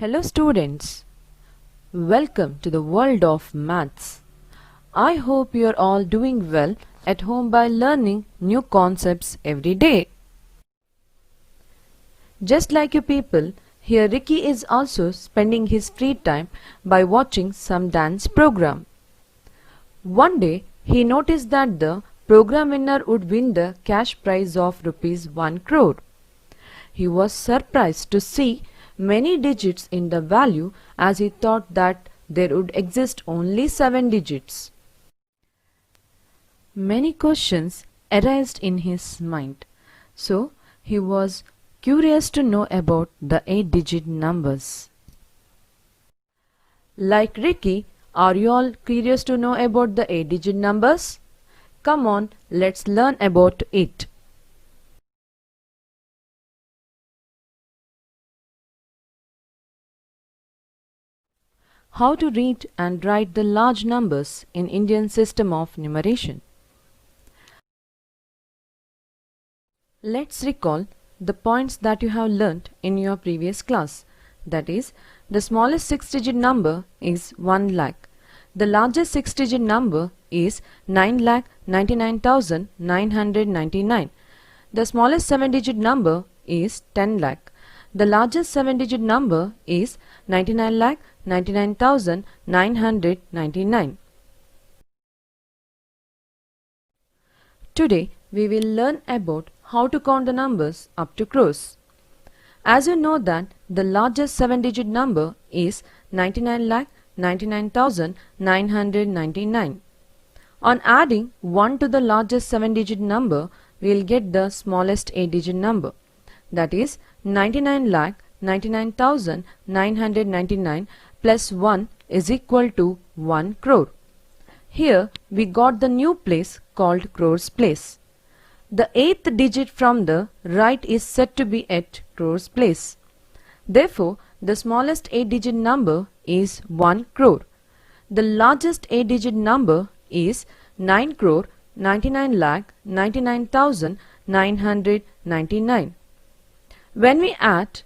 Hello students, welcome to the world of maths. I hope you are all doing well at home by learning new concepts every day. Just like you people, here Ricky is also spending his free time by watching some dance program. One day he noticed that the program winner would win the cash prize of rupees 1 crore. He was surprised to see many digits in the value as he thought that there would exist only 7 digits. Many questions arose in his mind, so he was curious to know about the 8-digit numbers. Like Ricky, are you all curious to know about the 8-digit numbers? Come on, let's learn about it. How to read and write the large numbers in Indian system of numeration. Let's recall the points that you have learnt in your previous class. That is, the smallest 6-digit number is 1 lakh. The largest 6-digit number is 9,99,999. The smallest 7-digit number is 10 lakh. The largest 7-digit number is 99,99,999. Today we will learn about how to count the numbers up to crores. As you know that the largest 7-digit number is 99,99,999. On adding 1 to the largest 7-digit number, we will get the smallest 8-digit number. That is 99,99,999 plus 1 is equal to 1 crore. Here we got the new place called crores place. The 8th digit from the right is said to be at crores place. Therefore, the smallest 8-digit number is 1 crore. The largest 8-digit number is 9 crore 99 lakh 99,999. When we add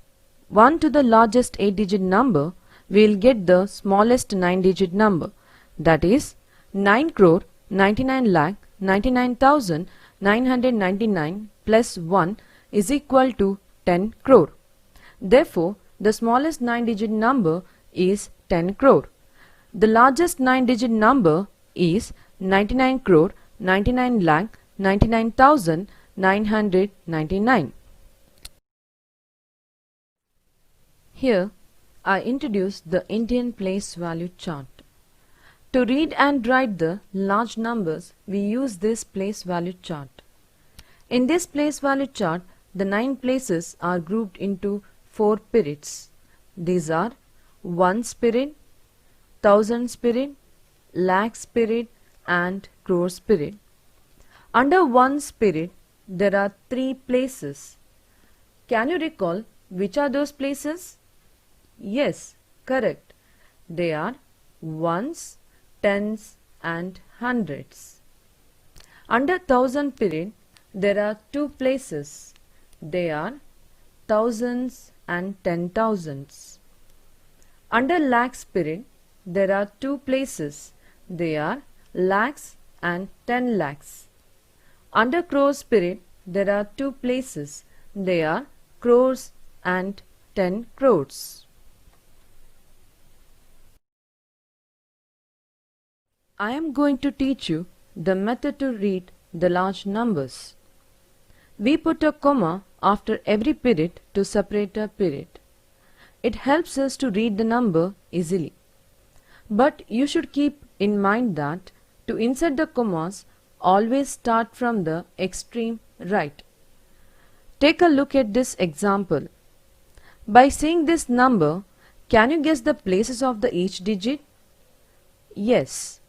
1 to the largest 8-digit number, we will get the smallest 9-digit number. That is 9 crore 99 lakh 99,999 plus 1 is equal to 10 crore. Therefore, the smallest 9-digit number is 10 crore. The largest 9-digit number is 99 crore 99 lakh 99,999. Here, I introduce the Indian place value chart. To read and write the large numbers, we use this place value chart. In this place value chart, the 9 places are grouped into 4 periods. These are 1 spirit, 1000 spirit, lakh spirit and crore spirit. Under 1 spirit, there are 3 places. Can you recall which are those places? Yes, correct. They are ones, tens and hundreds. Under 1000 period, there are 2 places. They are thousands and 10,000s. Under lakhs period, there are 2 places. They are lakhs and 10 lakhs. Under crores period, there are 2 places. They are crores and 10 crores. I am going to teach you the method to read the large numbers. We put a comma after every period to separate a period. It helps us to read the number easily. But you should keep in mind that to insert the commas, always start from the extreme right. Take a look at this example. By seeing this number, can you guess the places of the each digit? Yes.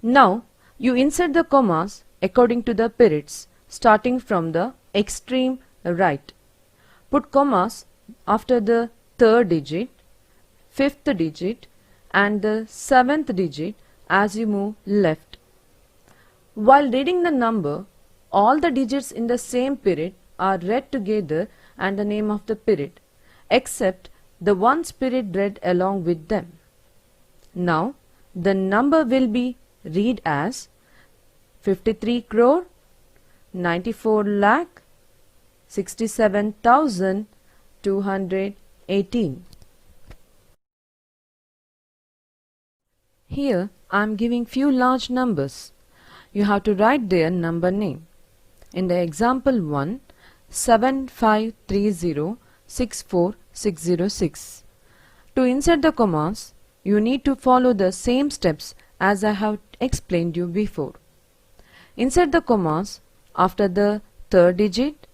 Now, you insert the commas according to the periods, starting from the extreme right. Put commas after the 3rd digit, 5th digit and the 7th digit as you move left. While reading the number, all the digits in the same period are read together and the name of the period, except the one spirit read along with them. Now the number will be read as 53 crore 94 lakh 67,218. Here I am giving few large numbers. You have to write their number name. In the example 1, 753064606. To insert the commas, you need to follow the same steps as I have explained you before. Insert the commas after the third digit,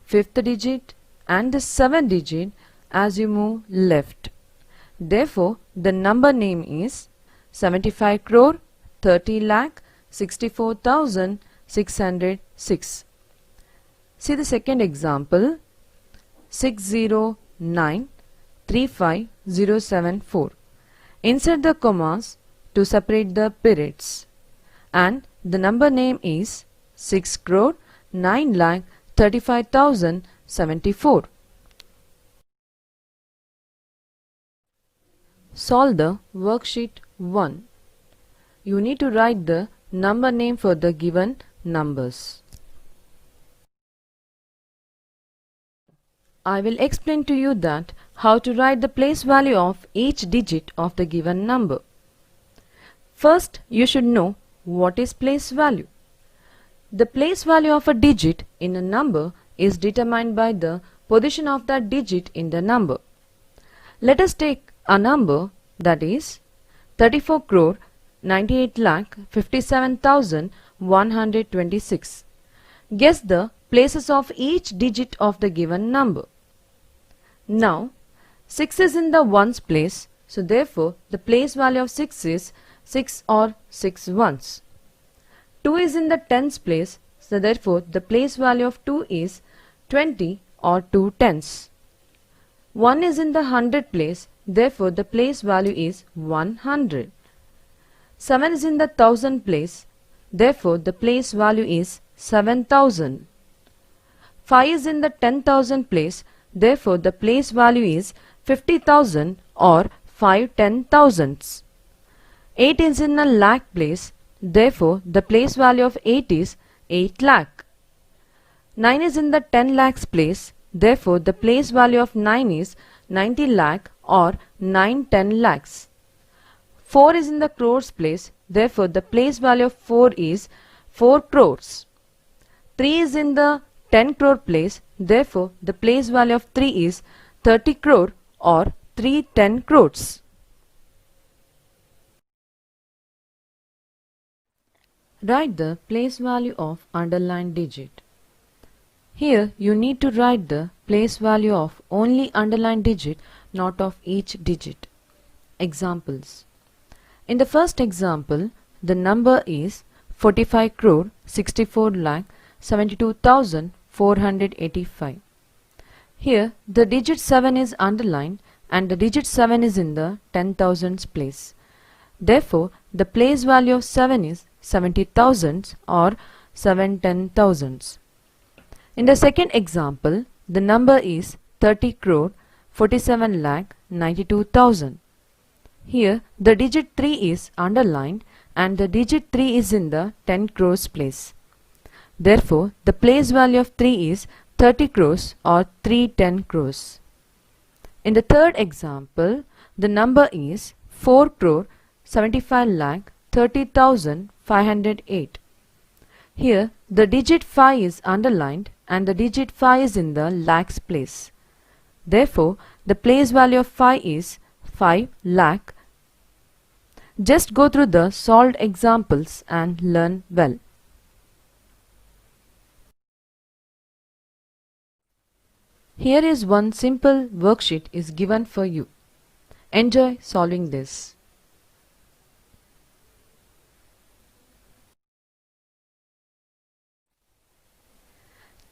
fifth digit and the seventh digit as you move left. Therefore, the number name is 75 crore 30 lakh 64,606. See the second example, 60935,074. Insert the commas to separate the periods, and the number name is 6 crore 9 lakh 35,074. Solve the worksheet 1. You need to write the number name for the given numbers. I will explain to you that how to write the place value of each digit of the given number. First, you should know what is place value. The place value of a digit in a number is determined by the position of that digit in the number. Let us take a number, that is 34 crore 98 lakh 57,126. Guess the places of each digit of the given number. Now 6 is in the ones place, so therefore the place value of 6 is 6 or 6 ones. 2 is in the tens place, so therefore the place value of 2 is 20 or 2 tens. 1 is in the hundred place, therefore the place value is 100. 7 is in the thousand place, therefore the place value is 7,000. 5 is in the 10,000 place, therefore the place value is 50,000 or 5 10,000s. 8 is in a lakh place, therefore the place value of 8 is 8 lakh. 9 is in the 10 lakhs place, therefore the place value of 9 is 90 lakh or 9 10 lakhs. 4 is in the crores place, therefore the place value of 4 is 4 crores. 3 is in the 10 crore place, therefore the place value of 3 is 30 crore or 3 10 crores. Write the place value of underlined digit. Here you need to write the place value of only underlined digit, not of each digit. Examples. In the first example, the number is 45 crore 64 lakh 72,485. Here the digit 7 is underlined and the digit 7 is in the 10,000s place. Therefore, the place value of 7 is 70,000 or 7 10,000s. In the second example, the number is 30 crore 47 lakh 92,000. Here the digit 3 is underlined and the digit 3 is in the 10 crores place. Therefore, the place value of 3 is 30 crores or 3 10 crores. In the third example, the number is 4 crore 75 lakh 30,508. Here the digit 5 is underlined and the digit 5 is in the lakhs place. Therefore, the place value of 5 is 5 lakh. Just go through the solved examples and learn well. Here is one simple worksheet is given for you. Enjoy solving this.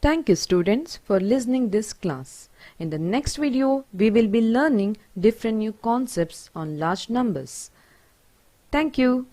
Thank you students for listening this class. In the next video, we will be learning different new concepts on large numbers. Thank you.